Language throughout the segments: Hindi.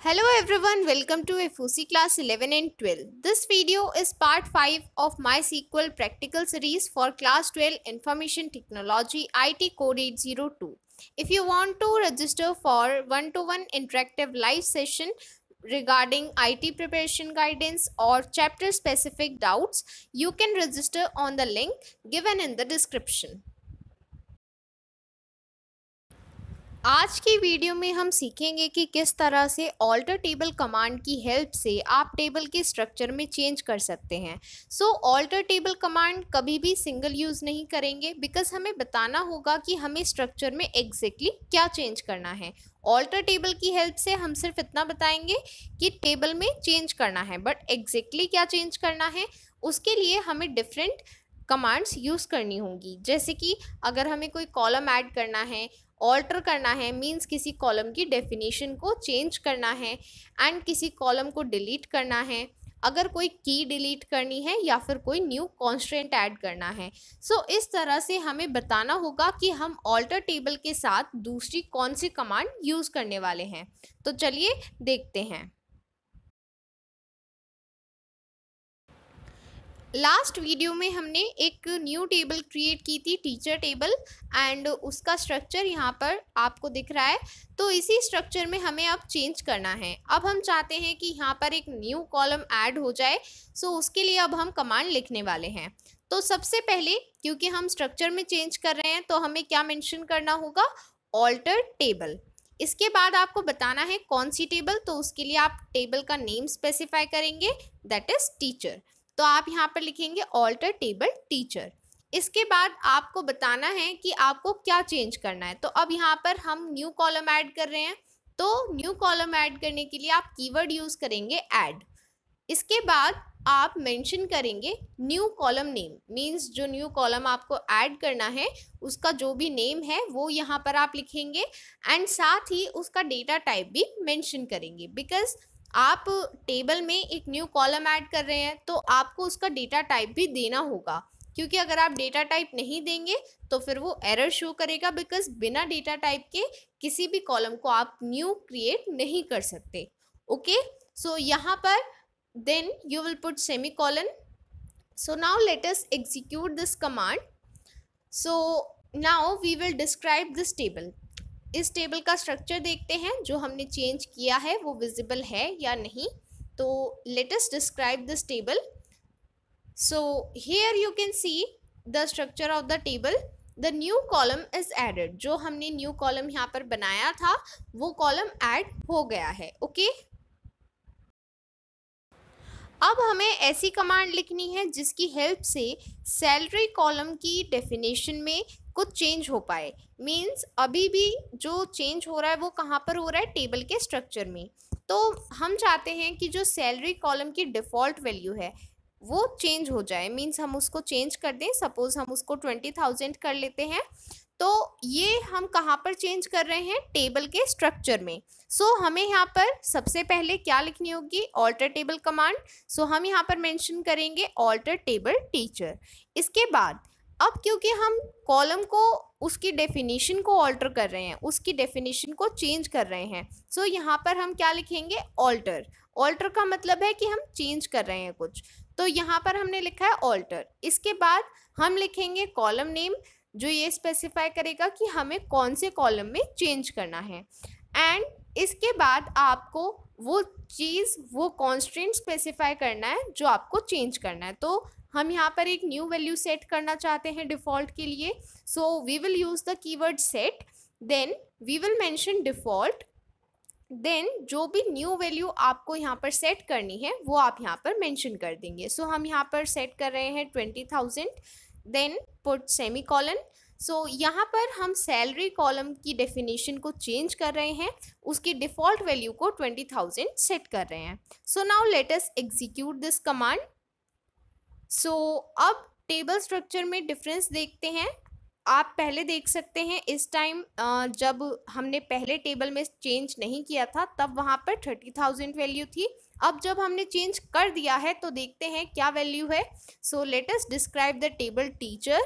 Hello everyone, welcome to FOC class 11 and 12. This video is part 5 of MySQL practical series for class 12 Information Technology IT Code 802. If you want to register for one-to-one interactive live session regarding IT preparation guidance or chapter specific doubts, you can register on the link given in the description. आज की वीडियो में हम सीखेंगे कि किस तरह से ऑल्टर टेबल कमांड की हेल्प से आप टेबल के स्ट्रक्चर में चेंज कर सकते हैं। ऑल्टर टेबल कमांड कभी भी सिंगल यूज़ नहीं करेंगे बिकॉज हमें बताना होगा कि हमें स्ट्रक्चर में एग्जैक्टली क्या चेंज करना है। ऑल्टर टेबल की हेल्प से हम सिर्फ इतना बताएंगे कि टेबल में चेंज करना है, बट एग्जैक्टली क्या चेंज करना है उसके लिए हमें डिफरेंट कमांड्स यूज़ करनी होंगी। जैसे कि अगर हमें कोई कॉलम ऐड करना है, ऑल्टर करना है मींस किसी कॉलम की डेफिनेशन को चेंज करना है, एंड किसी कॉलम को डिलीट करना है, अगर कोई की डिलीट करनी है या फिर कोई न्यू कॉन्स्ट्रेंट ऐड करना है। इस तरह से हमें बताना होगा कि हम ऑल्टर टेबल के साथ दूसरी कौन सी कमांड यूज़ करने वाले हैं। तो चलिए देखते हैं। लास्ट वीडियो में हमने एक न्यू टेबल क्रिएट की थी, टीचर टेबल, एंड उसका स्ट्रक्चर यहाँ पर आपको दिख रहा है। तो इसी स्ट्रक्चर में हमें अब चेंज करना है। अब हम चाहते हैं कि यहाँ पर एक न्यू कॉलम ऐड हो जाए। उसके लिए अब हम कमांड लिखने वाले हैं। तो सबसे पहले क्योंकि हम स्ट्रक्चर में चेंज कर रहे हैं तो हमें क्या मेंशन करना होगा, ऑल्टर टेबल। इसके बाद आपको बताना है कौन सी टेबल, तो उसके लिए आप टेबल का नेम स्पेसिफाई करेंगे, दैट इज टीचर। तो आप यहाँ पर लिखेंगे ऑल्टर टेबल टीचर। इसके बाद आपको बताना है कि आपको क्या चेंज करना है। तो अब यहाँ पर हम न्यू कॉलम ऐड कर रहे हैं। तो न्यू कॉलम ऐड करने के लिए आप कीवर्ड यूज करेंगे ऐड। इसके बाद आप मेंशन करेंगे न्यू कॉलम नेम, मींस जो न्यू कॉलम आपको ऐड करना है उसका जो भी नेम है वो यहाँ पर आप लिखेंगे, एंड साथ ही उसका डेटा टाइप भी मेंशन करेंगे। बिकॉज आप टेबल में एक न्यू कॉलम ऐड कर रहे हैं तो आपको उसका डेटा टाइप भी देना होगा, क्योंकि अगर आप डेटा टाइप नहीं देंगे तो फिर वो एरर शो करेगा। बिकॉज बिना डेटा टाइप के किसी भी कॉलम को आप न्यू क्रिएट नहीं कर सकते। ओके, यहाँ पर then you will put semicolon. Now let us execute this command. Now we will describe this table. इस टेबल का स्ट्रक्चर देखते हैं, जो हमने चेंज किया है वो विजिबल है या नहीं। तो let us describe this table. Here you can see the structure of the table. The new column is added. जो हमने न्यू कॉलम यहाँ पर बनाया था वो कॉलम ऐड हो गया है। ओके, अब हमें ऐसी कमांड लिखनी है जिसकी हेल्प से सैलरी कॉलम की डेफिनेशन में कुछ चेंज हो पाए। मींस अभी भी जो चेंज हो रहा है वो कहाँ पर हो रहा है, टेबल के स्ट्रक्चर में। तो हम चाहते हैं कि जो सैलरी कॉलम की डिफ़ॉल्ट वैल्यू है वो चेंज हो जाए। मींस हम उसको चेंज कर दें। सपोज हम उसको 20,000 कर लेते हैं। तो ये हम कहाँ पर चेंज कर रहे हैं, टेबल के स्ट्रक्चर में। हमें यहाँ पर सबसे पहले क्या लिखनी होगी, ऑल्टर टेबल कमांड। हम यहाँ पर मेंशन करेंगे ऑल्टर टेबल टीचर। इसके बाद अब क्योंकि हम कॉलम को उसकी डेफिनेशन को ऑल्टर कर रहे हैं, उसकी डेफिनेशन को चेंज कर रहे हैं, यहाँ पर हम क्या लिखेंगे, ऑल्टर। ऑल्टर का मतलब है कि हम चेंज कर रहे हैं कुछ। तो यहाँ पर हमने लिखा है ऑल्टर। इसके बाद हम लिखेंगे कॉलम नेम, जो ये स्पेसिफाई करेगा कि हमें कौन से कॉलम में चेंज करना है। एंड इसके बाद आपको वो चीज़, वो कॉन्स्टेंट स्पेसिफाई करना है जो आपको चेंज करना है। तो हम यहाँ पर एक न्यू वैल्यू सेट करना चाहते हैं डिफ़ॉल्ट के लिए। We will use the keyword set, then we will mention default, then जो भी न्यू वैल्यू आपको यहाँ पर सेट करनी है वो आप यहाँ पर मेंशन कर देंगे। हम यहाँ पर सेट कर रहे हैं 20,000, देन पुट सेमीकोलन। यहाँ पर हम सैलरी कॉलम की डेफिनेशन को चेंज कर रहे हैं, उसकी डिफ़ॉल्ट वैल्यू को 20,000 सेट कर रहे हैं। Now let us execute this command. अब टेबल स्ट्रक्चर में डिफरेंस देखते हैं। आप पहले देख सकते हैं इस टाइम जब हमने पहले टेबल में चेंज नहीं किया था तब वहाँ पर 30,000 वैल्यू थी। अब जब हमने चेंज कर दिया है तो देखते हैं क्या वैल्यू है। Late us describe the table teacher.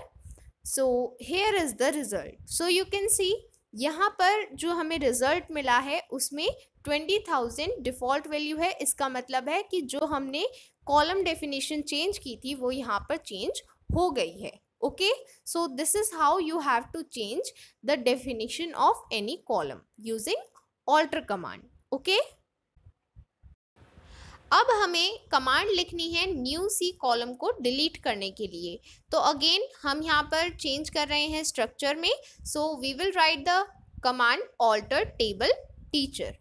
Here is the result. You can सी यहाँ पर जो हमें रिजल्ट मिला है उसमें 20,000 डिफ़ॉल्ट वैल्यू है। इसका मतलब है कि जो हमने कॉलम डेफिनेशन चेंज की थी वो यहाँ पर चेंज हो गई है। Okay, so this is how you have to change the definition of any column using alter command. Okay, अब हमें कमांड लिखनी है न्यू सी कॉलम को डिलीट करने के लिए। तो अगेन हम यहाँ पर चेंज कर रहे हैं स्ट्रक्चर में। So we will write the command alter table teacher.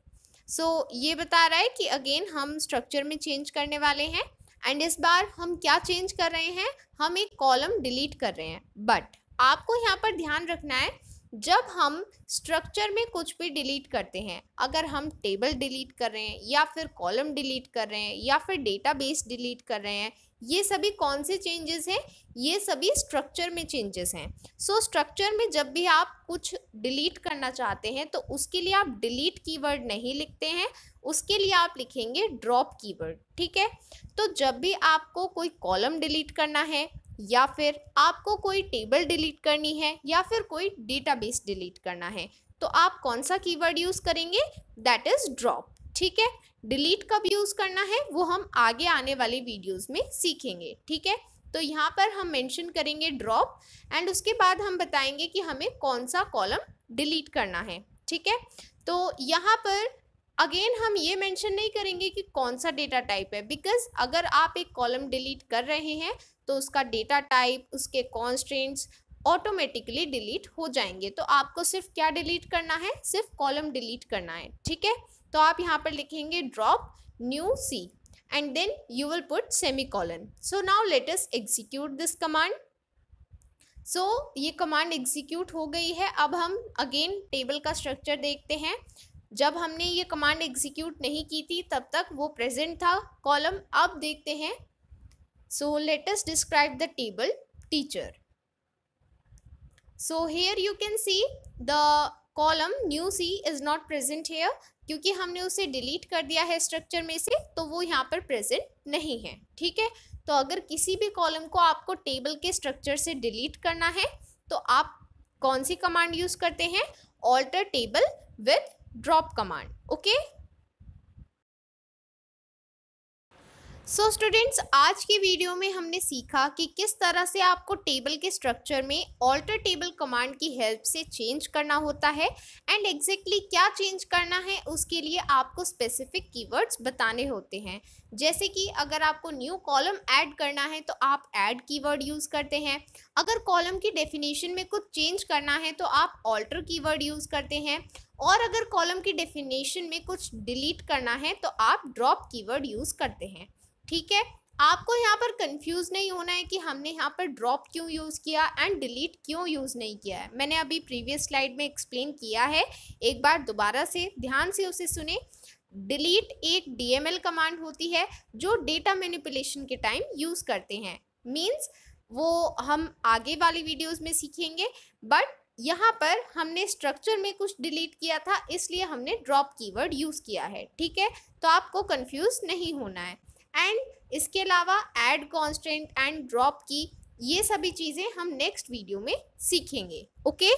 So ये बता रहा है कि अगेन हम स्ट्रक्चर में चेंज करने वाले हैं। एंड इस बार हम क्या चेंज कर रहे हैं, हम एक कॉलम डिलीट कर रहे हैं। बट आपको यहाँ पर ध्यान रखना है, जब हम स्ट्रक्चर में कुछ भी डिलीट करते हैं, अगर हम टेबल डिलीट कर रहे हैं या फिर कॉलम डिलीट कर रहे हैं या फिर डेटाबेस डिलीट कर रहे हैं, ये सभी कौन से चेंजेस हैं, ये सभी स्ट्रक्चर में चेंजेस हैं। सो स्ट्रक्चर में जब भी आप कुछ डिलीट करना चाहते हैं तो उसके लिए आप डिलीट कीवर्ड नहीं लिखते हैं, उसके लिए आप लिखेंगे ड्रॉप कीवर्ड। ठीक है, तो जब भी आपको कोई कॉलम डिलीट करना है या फिर आपको कोई टेबल डिलीट करनी है या फिर कोई डेटाबेस डिलीट करना है, तो आप कौन सा कीवर्ड यूज़ करेंगे, दैट इज़ ड्रॉप। ठीक है, डिलीट कब यूज़ करना है वो हम आगे आने वाले वीडियोस में सीखेंगे। ठीक है, तो यहाँ पर हम मेंशन करेंगे ड्रॉप एंड उसके बाद हम बताएंगे कि हमें कौन सा कॉलम डिलीट करना है। ठीक है, तो यहाँ पर अगेन हम ये मेंशन नहीं करेंगे कि कौन सा डेटा टाइप है, बिकॉज अगर आप एक कॉलम डिलीट कर रहे हैं तो उसका डेटा टाइप, उसके कॉन्स्ट्रेंट्स ऑटोमेटिकली डिलीट हो जाएंगे। तो आपको सिर्फ क्या डिलीट करना है, सिर्फ कॉलम डिलीट करना है। ठीक है, तो आप यहाँ पर लिखेंगे drop new C and then you will put semicolon. So now let us execute this command. So ये कमांड एग्जीक्यूट हो गई है। अब हम अगेन टेबल का स्ट्रक्चर देखते हैं। जब हमने ये कमांड एग्जीक्यूट नहीं की थी तब तक वो प्रेजेंट था कॉलम। अब देखते हैं। So let us describe the table teacher. So here you can see the column new C is not present here, क्योंकि हमने उसे डिलीट कर दिया है स्ट्रक्चर में से, तो वो यहाँ पर प्रेजेंट नहीं है। ठीक है, तो अगर किसी भी कॉलम को आपको टेबल के स्ट्रक्चर से डिलीट करना है तो आप कौन सी कमांड यूज करते हैं, alter table with drop command. Okay, so students, आज की वीडियो में हमने सीखा कि किस तरह से आपको टेबल के स्ट्रक्चर में ऑल्टर टेबल कमांड की हेल्प से चेंज करना होता है एंड एग्जैक्टली क्या चेंज करना है उसके लिए आपको स्पेसिफिक कीवर्ड्स बताने होते हैं। जैसे कि अगर आपको न्यू कॉलम ऐड करना है तो आप ऐड कीवर्ड यूज़ करते हैं, अगर कॉलम की डेफिनेशन में कुछ चेंज करना है तो आप ऑल्टर कीवर्ड यूज़ करते हैं, और अगर कॉलम की डेफिनेशन में कुछ डिलीट करना है तो आप ड्रॉप कीवर्ड यूज़ करते हैं। ठीक है, आपको यहाँ पर कंफ्यूज नहीं होना है कि हमने यहाँ पर ड्रॉप क्यों यूज़ किया एंड डिलीट क्यों यूज़ नहीं किया है। मैंने अभी प्रीवियस स्लाइड में एक्सप्लेन किया है, एक बार दोबारा से ध्यान से उसे सुने। डिलीट एक DML कमांड होती है जो डेटा मैनिपुलेशन के टाइम यूज़ करते हैं, मीन्स वो हम आगे वाली वीडियोज़ में सीखेंगे। बट यहाँ पर हमने स्ट्रक्चर में कुछ डिलीट किया था इसलिए हमने ड्रॉप कीवर्ड यूज़ किया है। ठीक है, तो आपको कंफ्यूज नहीं होना है। एंड इसके अलावा ऐड कॉन्स्टेंट एंड ड्रॉप की ये सभी चीज़ें हम नेक्स्ट वीडियो में सीखेंगे। Okay,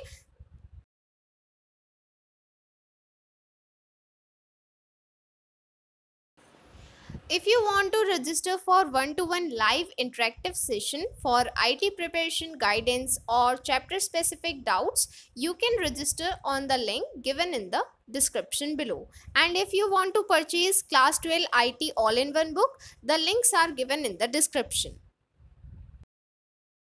if you want to register for one-to-one live interactive session for IT preparation guidance or chapter specific doubts, you can register on the link given in the description below. And if you want to purchase class 12 IT all-in-one book, the links are given in the description.